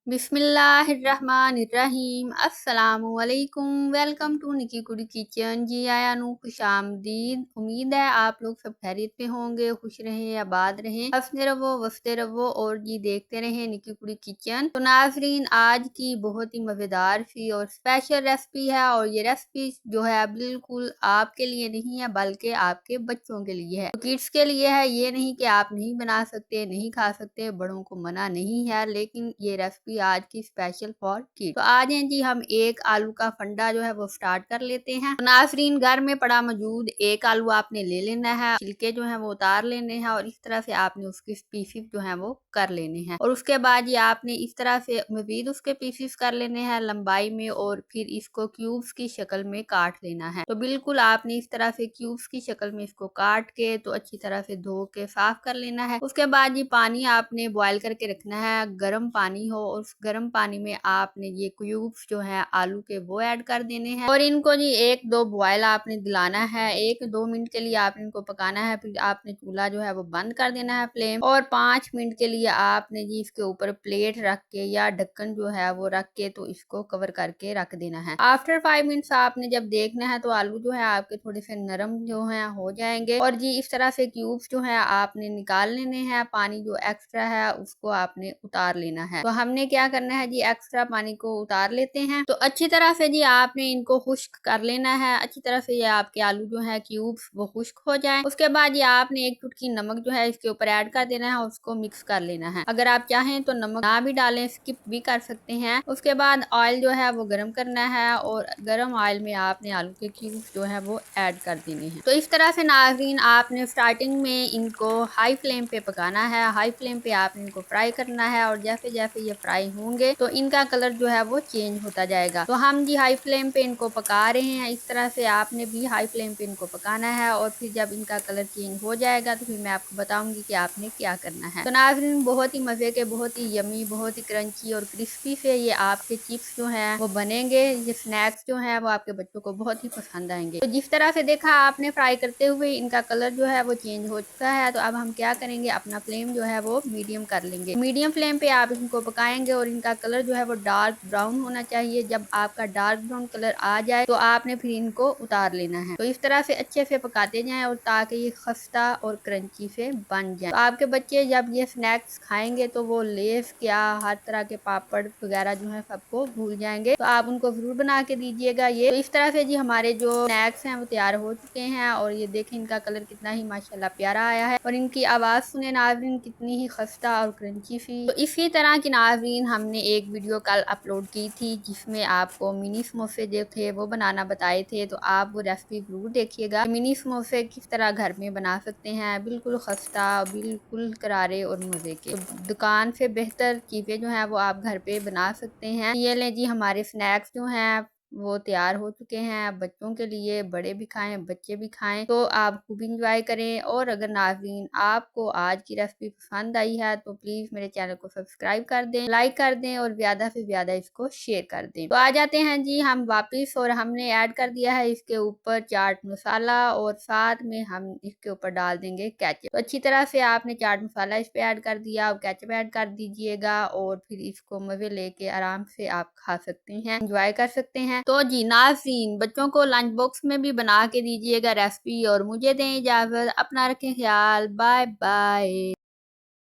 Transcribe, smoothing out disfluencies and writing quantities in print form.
बिस्मिल्लाहिर्रहमानिर्रहीम अस्सलामुअलैकुम। Welcome to निकी कुड़ी किचन। जी आया नू खुशामदीद। उम्मीद है आप लोग सब खैरियत पे होंगे, खुश रहें, आबाद रहें, हंसते रहो, वसते रहो और जी देखते रहें निकी कुड़ी किचन। तो नाजरीन, आज की बहुत ही मज़ेदार सी और स्पेशल रेसिपी है और ये रेसिपी जो है बिल्कुल आपके लिए नहीं है बल्कि आपके बच्चों के लिए है, तो किड्स के लिए है। ये नहीं कि आप नहीं बना सकते, नहीं खा सकते, बड़ों को मना नहीं है, लेकिन ये रेसिपी आज की स्पेशल फॉर किड। तो आज हैं जी हम एक आलू का फंडा जो है वो स्टार्ट कर लेते हैं। तो नाजरीन, घर में पड़ा मौजूद एक आलू आपने ले लेना है, छिलके जो है वो उतार लेने हैं और इस तरह से आपने उसके पीसेस जो है वो कर लेने हैं। और उसके बाद ये आपने इस तरह से मजीद उसके पीसेस कर लेने हैं लंबाई में और फिर इसको क्यूब्स की शक्ल में काट लेना है। तो बिल्कुल आपने इस तरह से क्यूब्स की शक्ल में इसको काट के तो अच्छी तरह से धो के साफ कर लेना है। उसके बाद ये पानी आपने बॉयल करके रखना है, गर्म पानी हो, और उस गर्म पानी में आपने ये क्यूब्स जो है आलू के वो ऐड कर देने हैं और इनको जी एक दो बॉयल आपने दिलाना है। 1-2 मिनट के लिए आपने इनको पकाना है। फिर आपने चूल्हा जो है वो बंद कर देना है फ्लेम, और 5 मिनट के लिए आपने जी इसके ऊपर प्लेट रख के या ढक्कन जो है वो रख के तो इसको कवर करके रख देना है। आफ्टर 5 मिनट्स आपने जब देखना है तो आलू जो है आपके थोड़े से नरम जो है हो जाएंगे और जी इस तरह से क्यूब्स जो है आपने निकाल लेने हैं। पानी जो एक्स्ट्रा है उसको आपने उतार लेना है। तो हमने क्या करना है जी, एक्स्ट्रा पानी को उतार लेते हैं। तो अच्छी तरह से जी आपने इनको खुश्क कर लेना है। अच्छी तरह से ये आपके आलू जो है क्यूब्स वो खुश्क हो जाए। उसके बाद ये आपने एक चुटकी नमक जो है इसके ऊपर ऐड कर देना है और उसको मिक्स कर लेना है। अगर आप चाहें तो नमक ना भी डालें, स्किप भी कर सकते हैं। उसके बाद ऑयल जो है वो गर्म करना है और गर्म ऑयल में आपने आलू के क्यूब्स जो है वो ऐड कर देने हैं। तो इस तरह से नाजरीन आपने स्टार्टिंग में इनको हाई फ्लेम पे पकाना है। हाई फ्लेम पे आपने इनको फ्राई करना है और जैसे जैसे ये फ्राई होंगे तो इनका कलर जो है वो चेंज होता जाएगा। तो हम जी हाई फ्लेम पे इनको पका रहे हैं। इस तरह से आपने भी हाई फ्लेम पे इनको पकाना है और फिर जब इनका कलर चेंज हो जाएगा तो फिर मैं आपको बताऊंगी कि आपने क्या करना है। तो नाज़रीन, बहुत ही मजे के, बहुत ही यमी, बहुत ही क्रंची और क्रिस्पी से ये आपके चिप्स जो हैं वो बनेंगे। ये स्नैक्स जो है वो आपके बच्चों को बहुत ही पसंद आएंगे। तो जिस तरह से देखा आपने फ्राई करते हुए इनका कलर जो है वो चेंज हो चुका है। तो अब हम क्या करेंगे, अपना फ्लेम जो है वो मीडियम कर लेंगे। मीडियम फ्लेम पे आप इनको पकाएंगे और इनका कलर जो है वो डार्क ब्राउन होना चाहिए। जब आपका डार्क ब्राउन कलर आ जाए तो आपने फिर इनको उतार लेना है। तो इस तरह से अच्छे से पकाते जाएं और ताकि ये खस्ता और क्रंची से बन जाए। तो आपके बच्चे जब ये स्नैक्स खाएंगे तो वो लेस क्या हर तरह के पापड़ वगैरह जो है सबको भूल जाएंगे। तो आप उनको जरूर बना के दीजिएगा ये। तो इस तरह से जी हमारे जो स्नैक्स हैं वो तैयार हो चुके हैं और ये देखें इनका कलर कितना ही माशाल्लाह प्यारा आया है और इनकी आवाज़ सुने नाज़रीन कितनी ही खस्ता और क्रंची सी। तो इसी तरह की नाज़रीन हमने एक वीडियो कल अपलोड की थी जिसमें आपको मिनी समोसे जो थे वो बनाना बताए थे। तो आप वो रेसिपी जरूर देखिएगा, मिनी समोसे किस तरह घर में बना सकते हैं, बिल्कुल खस्ता, बिल्कुल करारे और मज़े के। तो दुकान से बेहतर चीज़ें जो हैं वो आप घर पे बना सकते हैं। ये लें जी हमारे स्नैक्स जो हैं वो तैयार हो चुके हैं। बच्चों के लिए, बड़े भी खाएं, बच्चे भी खाएं, तो आप खूब इंजॉय करें। और अगर नाज़रीन आपको आज की रेसिपी पसंद आई है तो प्लीज़ मेरे चैनल को सब्सक्राइब कर दें, लाइक कर दें और ज़्यादा से ज़्यादा इसको शेयर कर दें। तो आ जाते हैं जी हम वापस, और हमने ऐड कर दिया है इसके ऊपर चाट मसाला और साथ में हम इसके ऊपर डाल देंगे केचप। तो अच्छी तरह से आपने चाट मसाला इस पे ऐड कर दिया और केचप ऐड कर दीजिएगा और फिर इसको मज़े लेके आराम से आप खा सकते हैं, इंजॉय कर सकते हैं। तो जी नाज़रीन, बच्चों को लंच बॉक्स में भी बना के दीजिएगा रेसिपी और मुझे दें इजाज़त। अपना रखें ख्याल। Bye bye.